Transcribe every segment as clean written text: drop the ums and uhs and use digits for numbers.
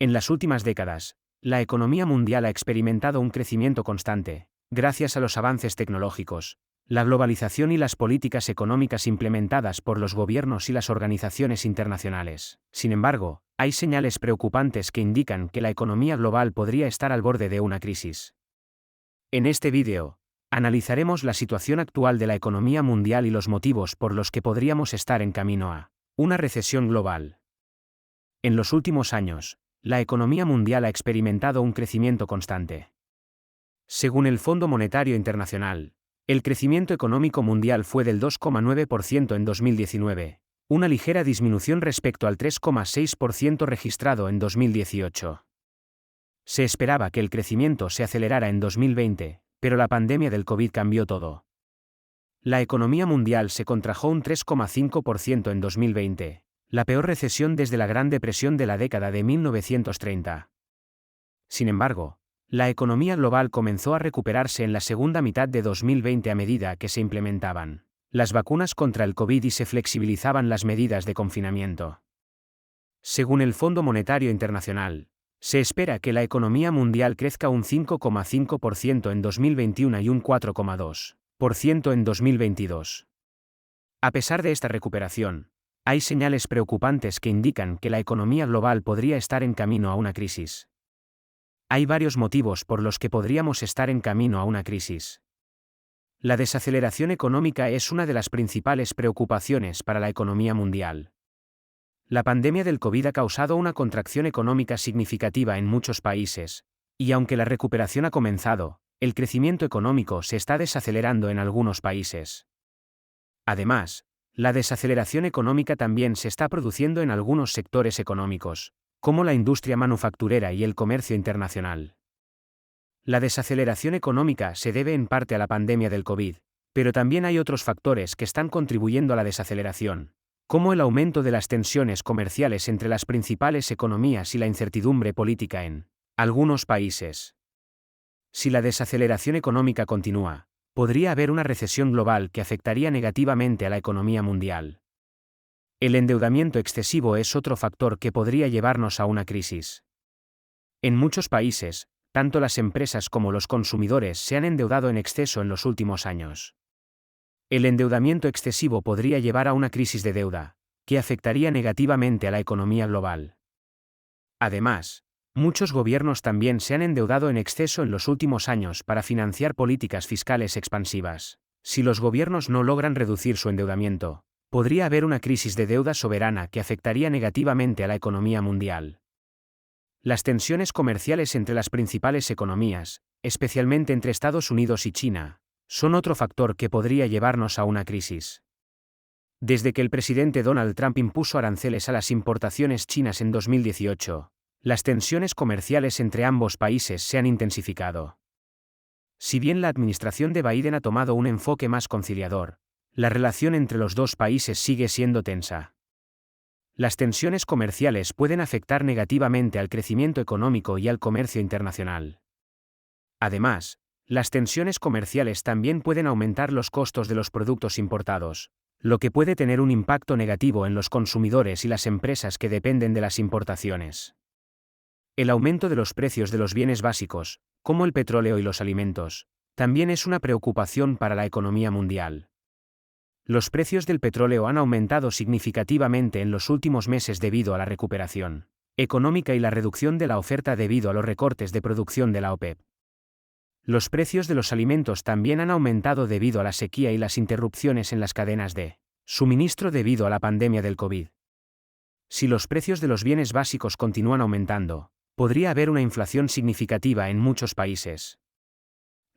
En las últimas décadas, la economía mundial ha experimentado un crecimiento constante, gracias a los avances tecnológicos, la globalización y las políticas económicas implementadas por los gobiernos y las organizaciones internacionales. Sin embargo, hay señales preocupantes que indican que la economía global podría estar al borde de una crisis. En este vídeo, analizaremos la situación actual de la economía mundial y los motivos por los que podríamos estar en camino a una recesión global. En los últimos años, la economía mundial ha experimentado un crecimiento constante. Según el Fondo Monetario Internacional, el crecimiento económico mundial fue del 2,9% en 2019, una ligera disminución respecto al 3,6% registrado en 2018. Se esperaba que el crecimiento se acelerara en 2020, pero la pandemia del COVID cambió todo. La economía mundial se contrajo un 3,5% en 2020, la peor recesión desde la Gran Depresión de la década de 1930. Sin embargo, la economía global comenzó a recuperarse en la segunda mitad de 2020 a medida que se implementaban las vacunas contra el COVID y se flexibilizaban las medidas de confinamiento. Según el Fondo Monetario Internacional, se espera que la economía mundial crezca un 5,5% en 2021 y un 4,2% en 2022. A pesar de esta recuperación, hay señales preocupantes que indican que la economía global podría estar en camino a una crisis. Hay varios motivos por los que podríamos estar en camino a una crisis. La desaceleración económica es una de las principales preocupaciones para la economía mundial. La pandemia del COVID ha causado una contracción económica significativa en muchos países, y aunque la recuperación ha comenzado, el crecimiento económico se está desacelerando en algunos países. Además, la desaceleración económica también se está produciendo en algunos sectores económicos, como la industria manufacturera y el comercio internacional. La desaceleración económica se debe en parte a la pandemia del COVID, pero también hay otros factores que están contribuyendo a la desaceleración, como el aumento de las tensiones comerciales entre las principales economías y la incertidumbre política en algunos países. Si la desaceleración económica continúa, podría haber una recesión global que afectaría negativamente a la economía mundial. El endeudamiento excesivo es otro factor que podría llevarnos a una crisis. En muchos países, tanto las empresas como los consumidores se han endeudado en exceso en los últimos años. El endeudamiento excesivo podría llevar a una crisis de deuda, que afectaría negativamente a la economía global. Además, muchos gobiernos también se han endeudado en exceso en los últimos años para financiar políticas fiscales expansivas. Si los gobiernos no logran reducir su endeudamiento, podría haber una crisis de deuda soberana que afectaría negativamente a la economía mundial. Las tensiones comerciales entre las principales economías, especialmente entre Estados Unidos y China, son otro factor que podría llevarnos a una crisis. Desde que el presidente Donald Trump impuso aranceles a las importaciones chinas en 2018, las tensiones comerciales entre ambos países se han intensificado. Si bien la administración de Biden ha tomado un enfoque más conciliador, la relación entre los dos países sigue siendo tensa. Las tensiones comerciales pueden afectar negativamente al crecimiento económico y al comercio internacional. Además, las tensiones comerciales también pueden aumentar los costos de los productos importados, lo que puede tener un impacto negativo en los consumidores y las empresas que dependen de las importaciones. El aumento de los precios de los bienes básicos, como el petróleo y los alimentos, también es una preocupación para la economía mundial. Los precios del petróleo han aumentado significativamente en los últimos meses debido a la recuperación económica y la reducción de la oferta debido a los recortes de producción de la OPEP. Los precios de los alimentos también han aumentado debido a la sequía y las interrupciones en las cadenas de suministro debido a la pandemia del COVID. Si los precios de los bienes básicos continúan aumentando, podría haber una inflación significativa en muchos países.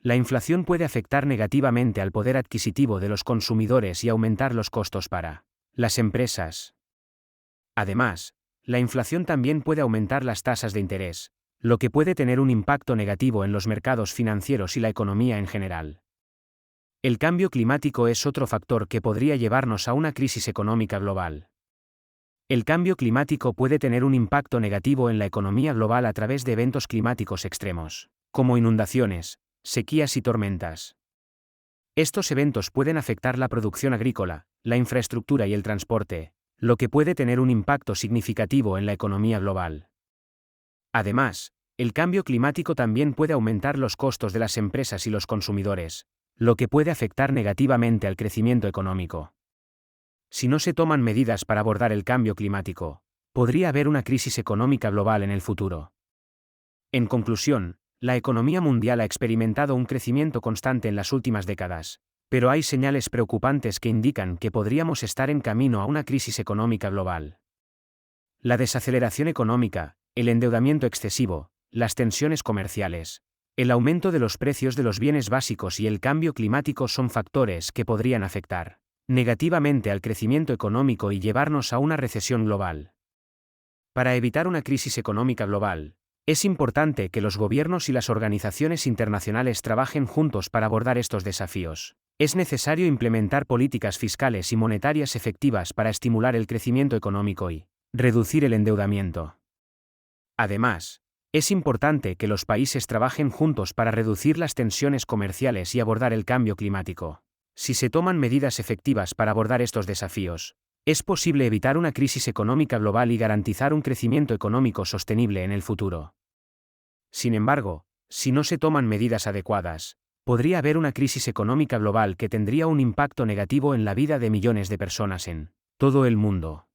La inflación puede afectar negativamente al poder adquisitivo de los consumidores y aumentar los costos para las empresas. Además, la inflación también puede aumentar las tasas de interés, lo que puede tener un impacto negativo en los mercados financieros y la economía en general. El cambio climático es otro factor que podría llevarnos a una crisis económica global. El cambio climático puede tener un impacto negativo en la economía global a través de eventos climáticos extremos, como inundaciones, sequías y tormentas. Estos eventos pueden afectar la producción agrícola, la infraestructura y el transporte, lo que puede tener un impacto significativo en la economía global. Además, el cambio climático también puede aumentar los costos de las empresas y los consumidores, lo que puede afectar negativamente al crecimiento económico. Si no se toman medidas para abordar el cambio climático, podría haber una crisis económica global en el futuro. En conclusión, la economía mundial ha experimentado un crecimiento constante en las últimas décadas, pero hay señales preocupantes que indican que podríamos estar en camino a una crisis económica global. La desaceleración económica, el endeudamiento excesivo, las tensiones comerciales, el aumento de los precios de los bienes básicos y el cambio climático son factores que podrían afectar negativamente al crecimiento económico y llevarnos a una recesión global. Para evitar una crisis económica global, es importante que los gobiernos y las organizaciones internacionales trabajen juntos para abordar estos desafíos. Es necesario implementar políticas fiscales y monetarias efectivas para estimular el crecimiento económico y reducir el endeudamiento. Además, es importante que los países trabajen juntos para reducir las tensiones comerciales y abordar el cambio climático. Si se toman medidas efectivas para abordar estos desafíos, es posible evitar una crisis económica global y garantizar un crecimiento económico sostenible en el futuro. Sin embargo, si no se toman medidas adecuadas, podría haber una crisis económica global que tendría un impacto negativo en la vida de millones de personas en todo el mundo.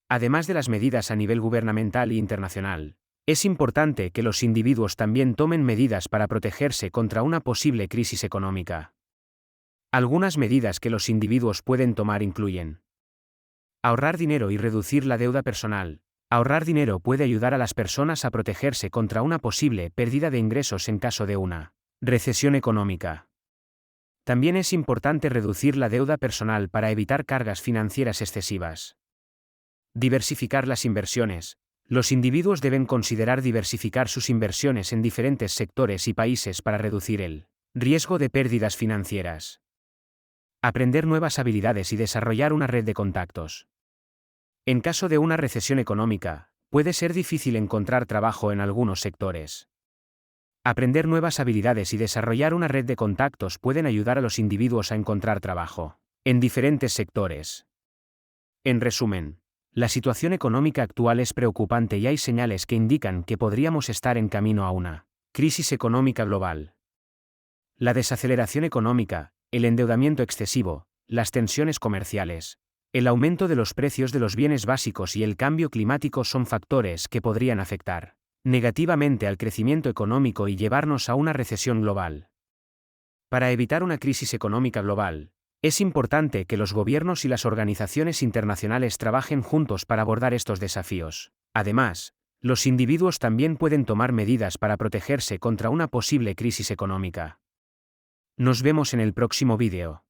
Además de las medidas a nivel gubernamental e internacional, es importante que los individuos también tomen medidas para protegerse contra una posible crisis económica. Algunas medidas que los individuos pueden tomar incluyen: ahorrar dinero y reducir la deuda personal. Ahorrar dinero puede ayudar a las personas a protegerse contra una posible pérdida de ingresos en caso de una recesión económica. También es importante reducir la deuda personal para evitar cargas financieras excesivas. Diversificar las inversiones. Los individuos deben considerar diversificar sus inversiones en diferentes sectores y países para reducir el riesgo de pérdidas financieras. Aprender nuevas habilidades y desarrollar una red de contactos. En caso de una recesión económica, puede ser difícil encontrar trabajo en algunos sectores. Aprender nuevas habilidades y desarrollar una red de contactos pueden ayudar a los individuos a encontrar trabajo en diferentes sectores. En resumen, la situación económica actual es preocupante y hay señales que indican que podríamos estar en camino a una crisis económica global. La desaceleración económica, el endeudamiento excesivo, las tensiones comerciales, el aumento de los precios de los bienes básicos y el cambio climático son factores que podrían afectar negativamente al crecimiento económico y llevarnos a una recesión global. Para evitar una crisis económica global, es importante que los gobiernos y las organizaciones internacionales trabajen juntos para abordar estos desafíos. Además, los individuos también pueden tomar medidas para protegerse contra una posible crisis económica. Nos vemos en el próximo vídeo.